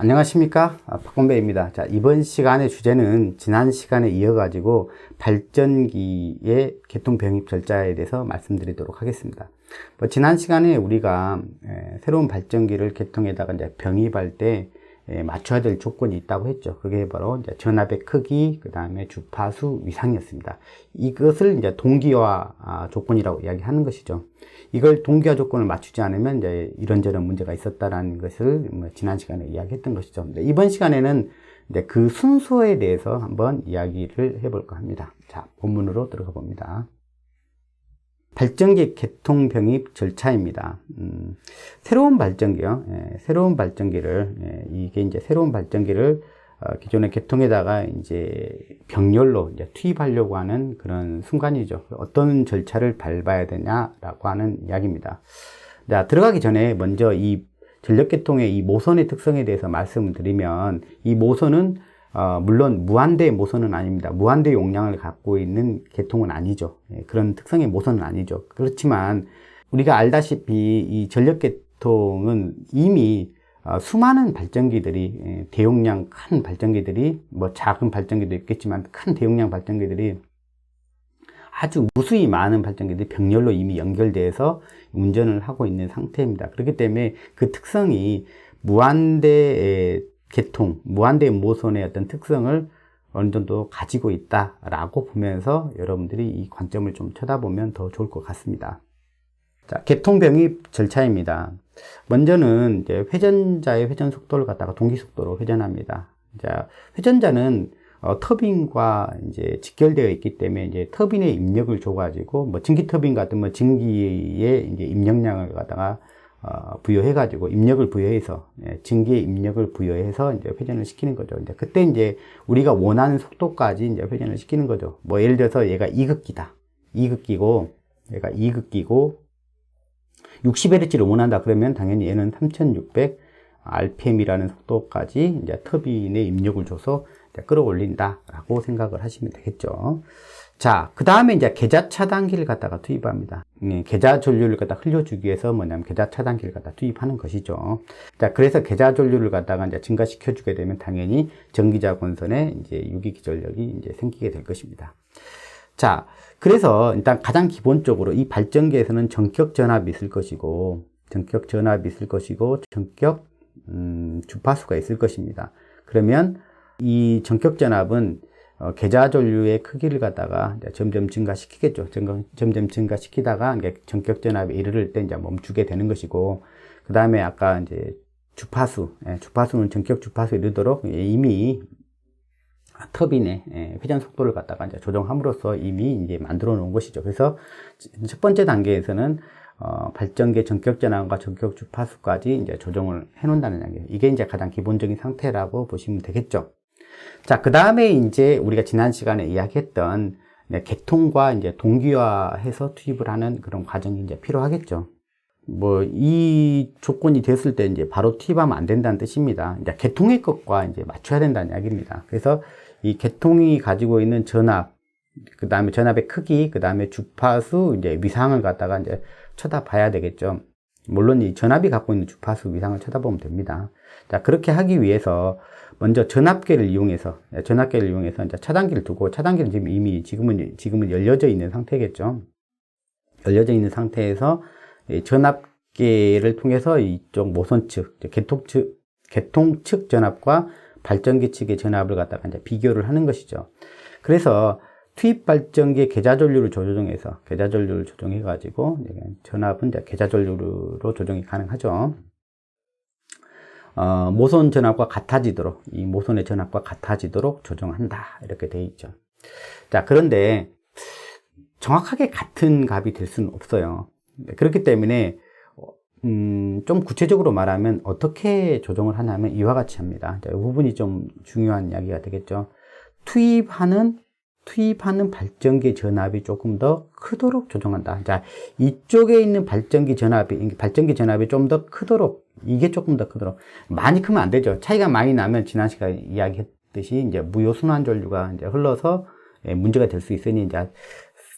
안녕하십니까, 박건배입니다. 자, 이번 시간의 주제는 지난 시간에 이어가지고 발전기의 개통 병입 절차에 대해서 말씀드리도록 하겠습니다. 지난 시간에 우리가 새로운 발전기를 개통에다가 이제 병입할 때 맞춰야 될 조건이 있다고 했죠. 그게 바로 이제 전압의 크기, 그 다음에 주파수 위상이었습니다. 이것을 이제 동기화 조건이라고 이야기하는 것이죠. 이걸 동기화 조건을 맞추지 않으면 이제 이런저런 문제가 있었다라는 것을 지난 시간에 이야기했던 것이죠. 근데 이번 시간에는 이제 그 순서에 대해서 한번 이야기를 해볼까 합니다. 자, 본문으로 들어가 봅니다. 발전기 개통 병입 절차입니다. 새로운 발전기요. 새로운 발전기를 이게 이제 새로운 발전기를 기존의 개통에다가 이제 병렬로 이제 투입하려고 하는 그런 순간이죠. 어떤 절차를 밟아야 되냐라고 하는 이야기입니다. 자, 들어가기 전에 먼저 이 전력계통의 이 모선의 특성에 대해서 말씀을 드리면, 이 모선은 물론 무한대 모선은 아닙니다. 무한대 용량을 갖고 있는 계통은 아니죠. 그런 특성의 모선은 아니죠. 그렇지만 우리가 알다시피 이 전력계통은 이미 수많은 발전기들이, 대용량 큰 발전기들이, 작은 발전기도 있겠지만 큰 대용량 발전기들이, 아주 무수히 많은 발전기들이 병렬로 이미 연결돼서 운전을 하고 있는 상태입니다. 그렇기 때문에 그 특성이 무한대의 계통, 무한대 모선의 어떤 특성을 어느 정도 가지고 있다라고 보면서 여러분들이 이 관점을 좀 쳐다보면 더 좋을 것 같습니다. 자, 개통 병입 절차입니다. 먼저는 이제 회전자의 회전 속도를 갖다가 동기 속도로 회전합니다. 자, 회전자는 터빈과 이제 직결되어 있기 때문에 이제 터빈의 입력을 줘가지고 증기 터빈 같은 증기의 이제 입력량을 갖다가 부여해가지고 입력을 부여해서, 증기의 입력을 부여해서 이제 회전을 시키는 거죠. 이제 그때 이제 우리가 원하는 속도까지 이제 회전을 시키는 거죠. 예를 들어서 얘가 2급기다. 2급기고 얘가 2급기고 60Hz를 원한다 그러면 당연히 얘는 3600 RPM이라는 속도까지 이제 터빈에 입력을 줘서 이제 끌어올린다 라고 생각을 하시면 되겠죠. 자, 그 다음에 이제 계좌 차단기를 갖다가 투입합니다. 계좌 전류를 갖다 흘려주기 위해서 계좌 차단기를 갖다 투입하는 것이죠. 자, 그래서 계좌 전류를 갖다가 이제 증가시켜 주게 되면 당연히 전기자 권선에 이제 유기기전력이 이제 생기게 될 것입니다. 자, 그래서 일단 가장 기본적으로 이 발전기에서는 전격 전압이 있을 것이고, 전격 주파수가 있을 것입니다. 그러면 이 전격 전압은 계좌 전류의 크기를 갖다가 점점 증가시키겠죠. 점점 증가시키다가 전격 전압에 이르를 때 이제 멈추게 되는 것이고, 그 다음에 아까 이제 주파수는 전격 주파수에 이르도록 이미 터빈의 회전 속도를 갖다가 이제 조정함으로써 이미 이제 만들어 놓은 것이죠. 그래서 첫 번째 단계에서는 발전기의 전격 전압과 전격 주파수까지 이제 조정을 해 놓는다는 얘기예요. 이게 이제 가장 기본적인 상태라고 보시면 되겠죠. 자, 그 다음에 이제 우리가 지난 시간에 이야기했던 개통과 이제 동기화해서 투입을 하는 그런 과정이 이제 필요하겠죠. 이 조건이 됐을 때 이제 바로 투입하면 안 된다는 뜻입니다. 이제 개통의 것과 이제 맞춰야 된다는 이야기입니다. 그래서 이 개통이 가지고 있는 전압, 그 다음에 전압의 크기, 그 다음에 주파수, 이제 위상을 갖다가 이제 쳐다봐야 되겠죠. 물론 이 전압이 갖고 있는 주파수 위상을 쳐다보면 됩니다. 자, 그렇게 하기 위해서 먼저 전압계를 이용해서 이제 차단기를 두고, 차단기는 지금은 열려져 있는 상태겠죠. 열려져 있는 상태에서 전압계를 통해서 이쪽 모선 측, 개통 측 전압과 발전기 측의 전압을 갖다가 이제 비교를 하는 것이죠. 그래서 투입 발전기의 계좌 전류를 조정해가지고 전압은 이제 계좌 전류로 조정이 가능하죠. 모선 전압과 같아지도록, 이 모선의 전압과 같아지도록 조정한다, 이렇게 되어 있죠. 자, 그런데 정확하게 같은 값이 될 수는 없어요. 그렇기 때문에 좀 구체적으로 말하면 어떻게 조정을 하냐면 이와 같이 합니다. 자, 이 부분이 좀 중요한 이야기가 되겠죠. 투입하는 발전기 전압이 조금 더 크도록 조정한다. 자, 이쪽에 있는 발전기 전압이 좀 더 크도록, 이게 조금 더 크도록. 많이 크면 안 되죠. 차이가 많이 나면 지난 시간에 이야기했듯이 이제 무효순환 전류가 이제 흘러서 문제가 될 수 있으니, 이제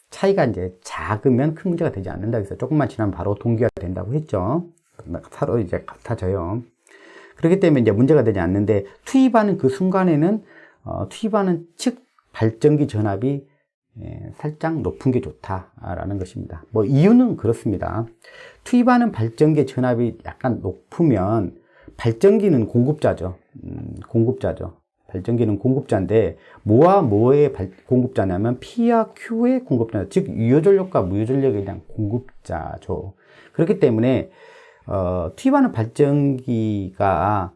차이가 이제 작으면 큰 문제가 되지 않는다. 그래서 조금만 지나면 바로 동기화 된다고 했죠. 서로 이제 같아져요. 그렇기 때문에 이제 문제가 되지 않는데, 투입하는 그 순간에는 투입하는 측 발전기 전압이 살짝 높은 게 좋다라는 것입니다. 뭐 이유는 그렇습니다. 투입하는 발전기 전압이 약간 높으면 발전기는 공급자죠. 발전기는 공급자인데, 뭐와 뭐의 공급자냐면 P와 Q의 공급자, 즉 유효전력과 무효전력에 대한 공급자죠. 그렇기 때문에 투입하는 발전기가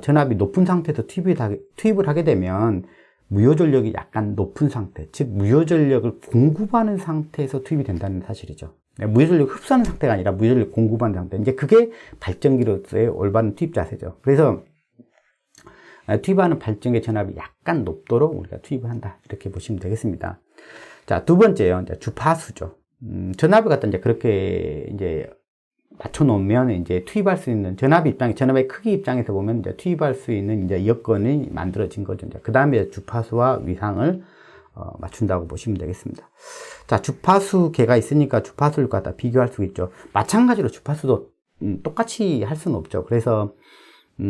전압이 높은 상태에서 투입을 하게 되면 무효전력이 약간 높은 상태, 즉 무효전력을 공급하는 상태에서 투입이 된다는 사실이죠. 무효전력 흡수하는 상태가 아니라 무효전력 공급하는 상태. 이제 그게 발전기로서의 올바른 투입 자세죠. 그래서 투입하는 발전기 전압이 약간 높도록 우리가 투입을 한다, 이렇게 보시면 되겠습니다. 자, 두 번째요, 이제 주파수죠. 전압을 갖다 이제 그렇게 이제 맞춰 놓으면 이제 투입할 수 있는 전압의 크기 입장에서 보면 이제 투입할 수 있는 이제 여건이 만들어진 거죠. 그 다음에 주파수와 위상을 맞춘다고 보시면 되겠습니다. 자, 주파수 개가 있으니까 주파수를 갖다 비교할 수 있죠. 마찬가지로 주파수도 똑같이 할 수는 없죠. 그래서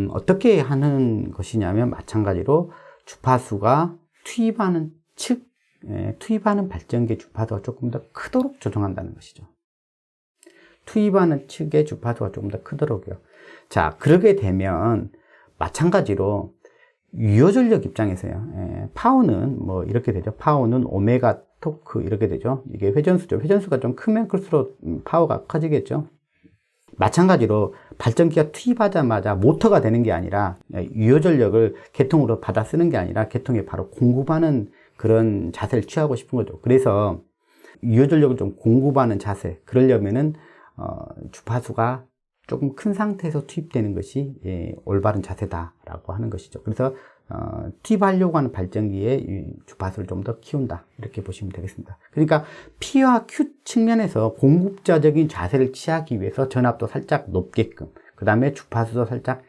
어떻게 하는 것이냐면, 마찬가지로 주파수가 투입하는 발전기의 주파수가 조금 더 크도록 조정한다는 것이죠. 투입하는 측의 주파수가 조금 더 크도록요. 자, 그러게 되면 마찬가지로 유효전력 입장에서요. 파워는 뭐 이렇게 되죠. 파워는 오메가 토크 이렇게 되죠. 이게 회전수죠. 회전수가 좀 크면 클수록 파워가 커지겠죠. 마찬가지로 발전기가 투입하자마자 모터가 되는 게 아니라, 유효전력을 계통으로 받아 쓰는 게 아니라 계통에 바로 공급하는 그런 자세를 취하고 싶은 거죠. 그래서 유효전력을 좀 공급하는 자세, 그러려면은 주파수가 조금 큰 상태에서 투입되는 것이 올바른 자세다라고 하는 것이죠. 그래서 투입하려고 하는 발전기의 주파수를 좀 더 키운다, 이렇게 보시면 되겠습니다. 그러니까 P와 Q 측면에서 공급자적인 자세를 취하기 위해서 전압도 살짝 높게끔, 그 다음에 주파수도 살짝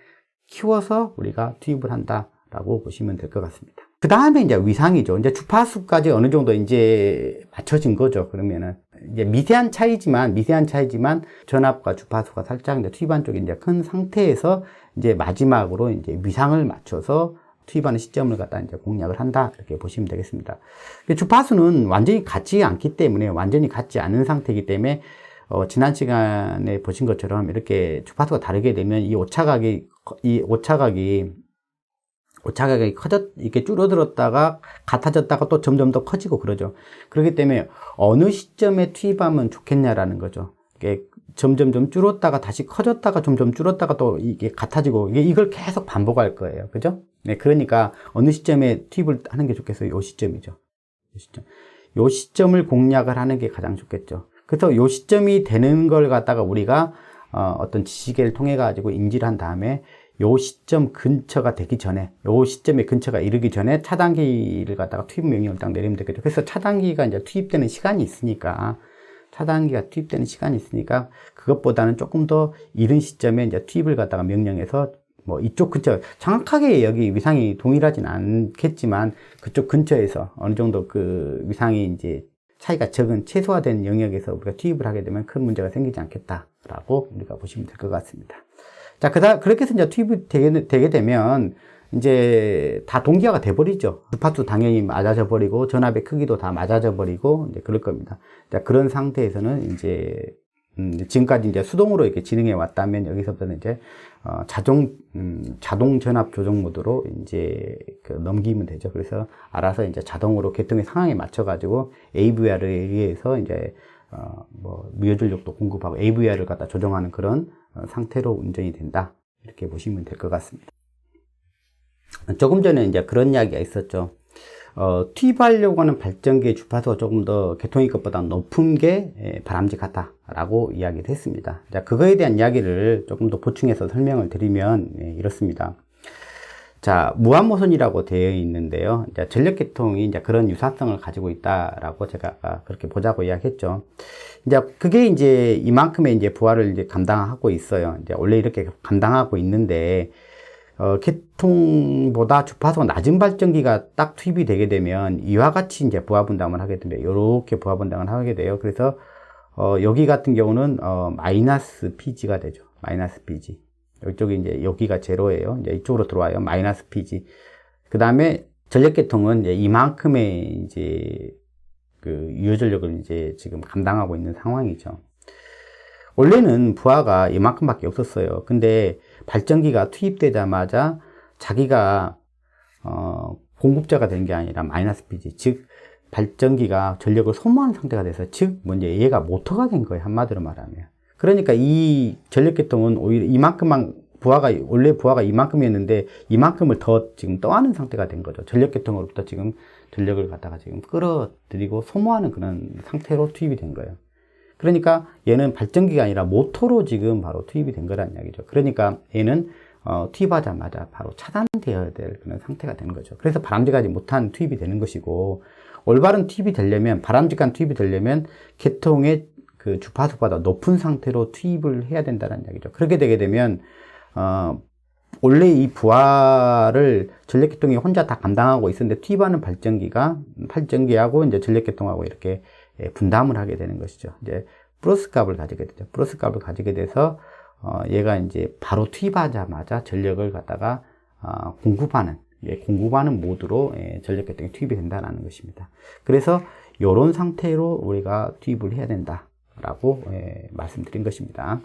키워서 우리가 투입을 한다라고 보시면 될 것 같습니다. 그 다음에 이제 위상이죠. 이제 주파수까지 어느 정도 이제 맞춰진 거죠. 그러면은 이제 미세한 차이지만 전압과 주파수가 살짝 이제 투입한 쪽이 이제 큰 상태에서 이제 마지막으로 이제 위상을 맞춰서 투입하는 시점을 갖다 이제 공략을 한다, 이렇게 보시면 되겠습니다. 주파수는 완전히 같지 않기 때문에, 완전히 같지 않은 상태이기 때문에 지난 시간에 보신 것처럼 이렇게 주파수가 다르게 되면 이 오차각이 이렇게 줄어들었다가 같아졌다가 또 점점 더 커지고 그러죠. 그렇기 때문에 어느 시점에 투입하면 좋겠냐라는 거죠. 이게 점점 줄었다가 다시 커졌다가 점점 줄었다가 또 이게 같아지고, 이걸 계속 반복할 거예요. 그죠? 네, 그러니까 어느 시점에 투입을 하는 게 좋겠어요? 요 시점이죠. 요 시점을 공략을 하는 게 가장 좋겠죠. 그래서 요 시점이 되는 걸 갖다가 우리가 어떤 지시계를 통해 가지고 인지를 한 다음에 요 시점 근처가 되기 전에, 요 시점의 근처가 이르기 전에 차단기를 갖다가 투입 명령을 딱 내리면 되겠죠. 그래서 차단기가 이제 투입되는 시간이 있으니까, 그것보다는 조금 더 이른 시점에 이제 투입을 갖다가 명령해서 뭐 이쪽 근처, 정확하게 여기 위상이 동일하진 않겠지만 그쪽 근처에서 어느 정도 그 위상이 이제 차이가 적은 최소화된 영역에서 우리가 투입을 하게 되면 큰 문제가 생기지 않겠다라고 우리가 보시면 될 것 같습니다. 자, 그렇게 해서 이제 투입이 되게 되면 이제 다 동기화가 돼버리죠. 주파수 당연히 맞아져 버리고, 전압의 크기도 다 맞아져 버리고, 이제 그럴 겁니다. 자, 그런 상태에서는 이제, 지금까지 이제 수동으로 이렇게 진행해 왔다면, 여기서부터는 이제, 자동 전압 조정 모드로 이제 넘기면 되죠. 그래서 알아서 이제 자동으로 계통의 상황에 맞춰가지고, AVR에 의해서 이제, 무효전력도 공급하고, AVR을 갖다 조정하는 그런 상태로 운전이 된다, 이렇게 보시면 될 것 같습니다. 조금 전에 이제 그런 이야기가 있었죠. 투입하려고 하는 발전기의 주파수가 조금 더 계통의 것보다 높은 게 바람직하다라고 이야기를 했습니다. 자, 그거에 대한 이야기를 조금 더 보충해서 설명을 드리면 이렇습니다. 자, 무한모선이라고 되어 있는데요. 이제 전력계통이 이제 그런 유사성을 가지고 있다라고 제가 아까 그렇게 보자고 이야기했죠. 이제 그게 이제 이만큼의 이제 부하를 이제 감당하고 있어요. 이제 원래 이렇게 감당하고 있는데, 계통보다 주파수가 낮은 발전기가 딱 투입이 되게 되면 이와 같이 이제 부하 분담을 하게 됩니다. 이렇게 부하 분담을 하게 돼요. 그래서 여기 같은 경우는 마이너스 PG가 되죠. 마이너스 PG. 이쪽이 이제 여기가 제로예요. 이제 이쪽으로 들어와요. 마이너스 Pg. 그 다음에 전력계통은 이제 이만큼의 이제 그 유효전력을 이제 지금 감당하고 있는 상황이죠. 원래는 부하가 이만큼밖에 없었어요. 근데 발전기가 투입되자마자 자기가 공급자가 된 게 아니라 마이너스 Pg, 즉 발전기가 전력을 소모하는 상태가 돼서, 즉 먼저 얘가 모터가 된 거예요. 한마디로 말하면. 그러니까 이 전력계통은 오히려 이만큼만 원래 부하가 이만큼이었는데 이만큼을 더 지금 떠안은 상태가 된 거죠. 전력계통으로부터 지금 전력을 갖다가 지금 끌어들이고 소모하는 그런 상태로 투입이 된 거예요. 그러니까 얘는 발전기가 아니라 모터로 지금 바로 투입이 된 거란 이야기죠. 그러니까 얘는 투입하자마자 바로 차단되어야 될 그런 상태가 되는 거죠. 그래서 바람직하지 못한 투입이 되는 것이고, 올바른 투입이 되려면, 바람직한 투입이 되려면 계통의 그 주파수보다 높은 상태로 투입을 해야 된다는 이야기죠. 그렇게 되게 되면 원래 이 부하를 전력계통이 혼자 다 감당하고 있었는데 투입하는 발전기하고 이제 전력계통하고 이렇게 분담을 하게 되는 것이죠. 이제 플러스 값을 가지게 되죠. 플러스 값을 가지게 돼서 얘가 이제 바로 투입하자마자 전력을 갖다가 공급하는 모드로 전력계통이 투입이 된다는 것입니다. 그래서 이런 상태로 우리가 투입을 해야 된다라고 말씀드린 것입니다.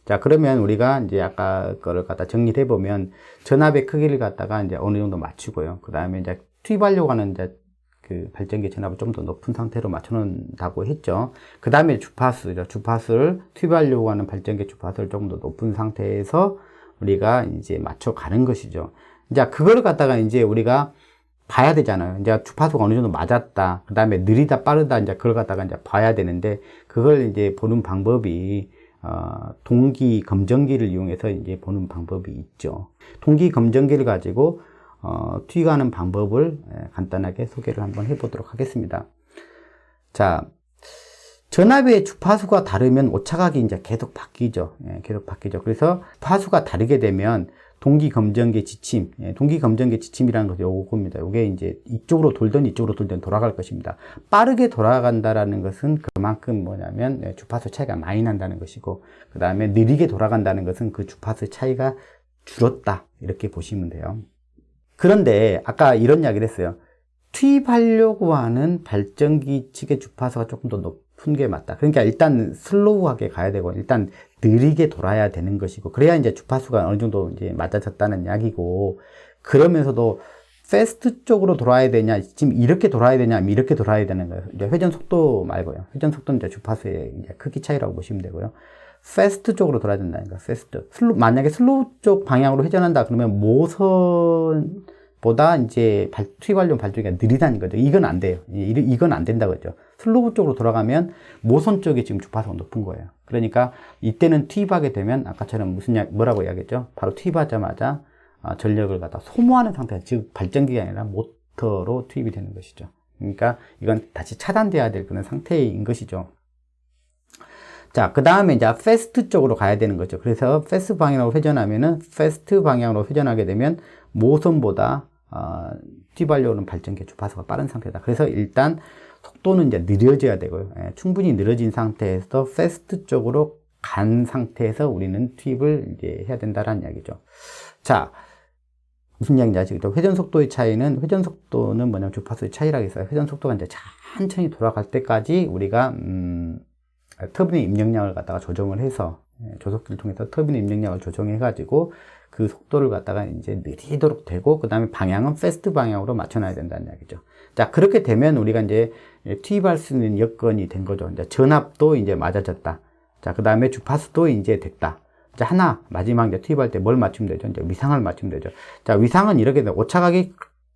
자, 그러면 우리가 이제 아까 거를 갖다 정리를 해보면, 전압의 크기를 갖다가 이제 어느 정도 맞추고요. 그 다음에 이제 투입하려고 하는 이제 그 발전기 전압을 좀 더 높은 상태로 맞춰놓는다고 했죠. 그 다음에 주파수죠. 주파수를 투입하려고 하는 발전기 주파수를 조금 더 높은 상태에서 우리가 이제 맞춰가는 것이죠. 이제 그걸 갖다가 이제 우리가 봐야 되잖아요. 이제 주파수가 어느 정도 맞았다. 그 다음에 느리다, 빠르다, 이제 그걸 갖다가 이제 봐야 되는데, 그걸 이제 보는 방법이 동기 검정기를 이용해서 이제 보는 방법이 있죠. 동기 검정기를 가지고 투입하는 방법을 간단하게 소개를 한번 해보도록 하겠습니다. 자, 전압의 주파수가 다르면 오차각이 이제 계속 바뀌죠. 계속 바뀌죠. 그래서 파수가 다르게 되면 동기 검정기 지침, 동기 검정기 지침이라는 것이 요겁니다. 요게 이제 이쪽으로 돌든 돌아갈 것입니다. 빠르게 돌아간다라는 것은 그만큼 뭐냐면 주파수 차이가 많이 난다는 것이고, 그 다음에 느리게 돌아간다는 것은 그 주파수 차이가 줄었다, 이렇게 보시면 돼요. 그런데 아까 이런 이야기를 했어요. 투입하려고 하는 발전기 측의 주파수가 조금 더 높은 게 맞다. 그러니까 일단 슬로우하게 가야 되고, 일단 느리게 돌아야 되는 것이고, 그래야 이제 주파수가 어느 정도 이제 맞아졌다는 이야기고, 그러면서도 패스트 쪽으로 돌아야 되냐, 지금 이렇게 돌아야 되냐, 이렇게 돌아야 되는 거예요. 이제 회전 속도 말고요. 회전 속도는 이제 주파수의 이제 크기 차이라고 보시면 되고요. 패스트 쪽으로 돌아야 된다니까, 패스트. 만약에 슬로우 쪽 방향으로 회전한다 그러면 모선보다 이제 투입하려는 발전기가 느리다는 거죠. 이건 안 돼요. 이건 안 된다고 했죠. 슬로우 쪽으로 돌아가면 모선 쪽이 지금 주파수가 높은 거예요. 그러니까 이때는 투입하게 되면 아까처럼 뭐라고 이야기했죠? 바로 투입하자마자 전력을 갖다 소모하는 상태, 즉 발전기가 아니라 모터로 투입이 되는 것이죠. 그러니까 이건 다시 차단돼야 될 그런 상태인 것이죠. 자, 그 다음에 이제 패스트 쪽으로 가야 되는 거죠. 그래서 패스트 방향으로 회전하면은, 패스트 방향으로 회전하게 되면 모선보다 투입하려고 하는 발전기 주파수가 빠른 상태다. 그래서 일단 속도는 이제 느려져야 되고요. 충분히 느려진 상태에서 패스트 쪽으로 간 상태에서 우리는 투입을 이제 해야 된다라는 이야기죠. 자, 무슨 이야기인지 아시겠죠? 회전 속도는 뭐냐면 주파수의 차이라고 했어요. 회전 속도가 이제 천천히 돌아갈 때까지 우리가 터빈의 입력량을 갖다가 조정을 해서, 조속기를 통해서 터빈의 입력량을 조정해 가지고 그 속도를 갖다가 이제 느리도록 되고, 그 다음에 방향은 패스트 방향으로 맞춰놔야 된다는 이야기죠. 자, 그렇게 되면 우리가 이제 투입할 수 있는 여건이 된 거죠. 이제 전압도 이제 맞아졌다. 자, 그 다음에 주파수도 이제 됐다. 자, 마지막 이제 투입할 때 뭘 맞추면 되죠? 이제 위상을 맞추면 되죠. 자, 위상은 이렇게 돼. 오차각이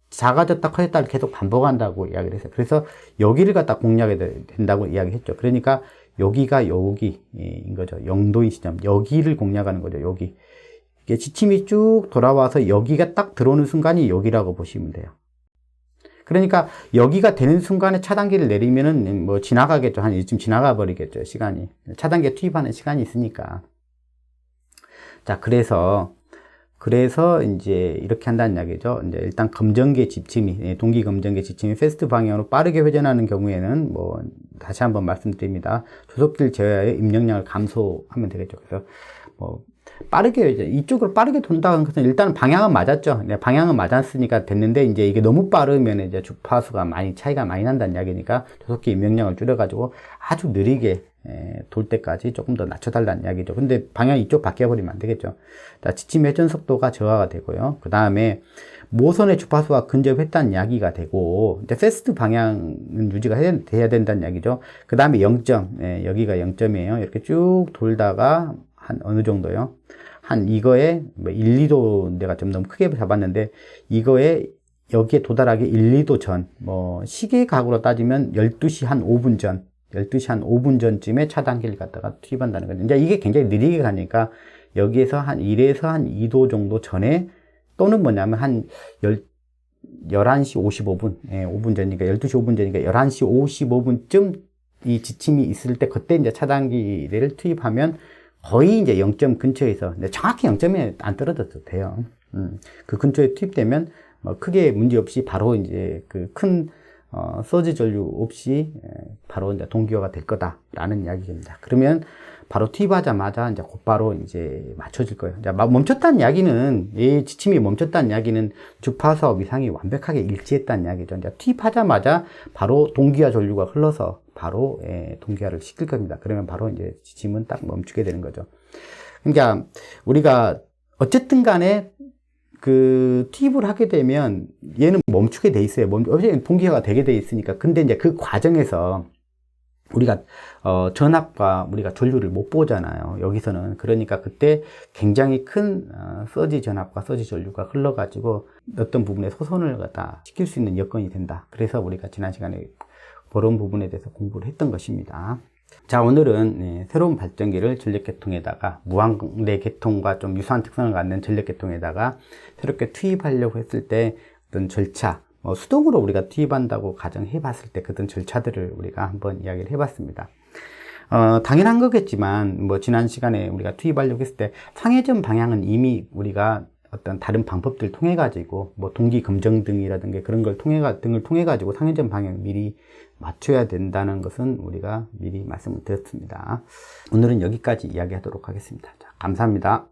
작아졌다 커졌다를 계속 반복한다고 이야기를 했어요. 그래서 여기를 갖다 공략해야 된다고 이야기했죠. 그러니까 여기가 여기인 거죠. 영도인 시점. 여기를 공략하는 거죠. 여기. 이게 지침이 쭉 돌아와서 여기가 딱 들어오는 순간이 여기라고 보시면 돼요. 그러니까 여기가 되는 순간에 차단기를 내리면은 뭐 지나가겠죠. 한 이쯤 지나가 버리겠죠. 시간이. 차단기에 투입하는 시간이 있으니까. 자, 그래서 이제 이렇게 한다는 이야기죠. 이제 일단 검정기 지침이, 동기 검정기 지침이 패스트 방향으로 빠르게 회전하는 경우에는 뭐 다시 한번 말씀드립니다. 조속기를 제어하여 입력량을 감소하면 되겠죠. 그래서 뭐 빠르게 이제 이쪽으로 빠르게 돈다는 것은 일단 방향은 맞았죠. 네, 방향은 맞았으니까 됐는데 이제 이게 너무 빠르면 이제 주파수가 많이 차이가 많이 난다는 이야기니까 조속히 임명량을 줄여가지고 아주 느리게 돌 때까지 조금 더 낮춰달라는 이야기죠. 근데 방향이 이쪽 바뀌어버리면 안 되겠죠. 자, 지침 회전 속도가 저하가 되고요. 그 다음에 모선의 주파수와 근접했다는 이야기가 되고, 이제 패스트 방향은 유지가 돼야 된다는 이야기죠. 그 다음에 0점, 여기가 0점이에요. 이렇게 쭉 돌다가 한 어느 정도요? 한 이거에 뭐 1, 2도 내가 좀 너무 크게 잡았는데, 이거에 여기에 도달하기 1, 2도 전, 뭐 시계각으로 따지면 12시 한 5분 전, 12시 한 5분 전쯤에 차단기를 갖다가 투입한다는 거죠. 이제 이게 굉장히 느리게 가니까 여기에서 한 1에서 한 2도 정도 전에, 또는 뭐냐면 한 11시 55분, 5분 전이니까 12시 5분 전이니까 11시 55분쯤 이 지침이 있을 때 그때 이제 차단기를 투입하면 거의 이제 0점 근처에서, 정확히 0점에 안 떨어져도 돼요. 그 근처에 투입되면 뭐 크게 문제 없이 바로 이제 그 큰 서지 전류 없이 바로 이제 동기화가 될 거다라는 이야기입니다. 그러면 바로 투입하자마자 이제 곧바로 이제 맞춰질 거예요. 이제 멈췄다는 이야기는, 이 지침이 멈췄다는 이야기는 주파수와 위상이 완벽하게 일치했다는 이야기죠. 이제 투입하자마자 바로 동기화 전류가 흘러서 바로 동기화를 시킬 겁니다. 그러면 바로 이제 지침은 딱 멈추게 되는 거죠. 그러니까 우리가 어쨌든 간에 그 투입을 하게 되면 얘는 멈추게 돼 있어요. 어쨌든 동기화가 되게 돼 있으니까. 근데 이제 그 과정에서 우리가 전압과 우리가 전류를 못 보잖아요. 여기서는. 그러니까 그때 굉장히 큰 서지 전압과 서지 전류가 흘러가지고 어떤 부분에 소선을 갖다 시킬 수 있는 여건이 된다. 그래서 우리가 지난 시간에 그런 부분에 대해서 공부를 했던 것입니다. 자, 오늘은 새로운 발전기를 전력계통에다가 무한대 계통과 좀 유사한 특성을 갖는 전력계통에다가 새롭게 투입하려고 했을 때 어떤 절차, 수동으로 우리가 투입한다고 가정해 봤을 때 그런 절차들을 우리가 한번 이야기를 해 봤습니다. 당연한 거겠지만, 지난 시간에 우리가 투입하려고 했을 때 상회전 방향은 이미 우리가 어떤 다른 방법들을 통해 가지고 동기 검정 등이라든가 그런 걸 통해 가지고 상회전 방향 미리 맞춰야 된다는 것은 우리가 미리 말씀을 드렸습니다. 오늘은 여기까지 이야기하도록 하겠습니다. 자, 감사합니다.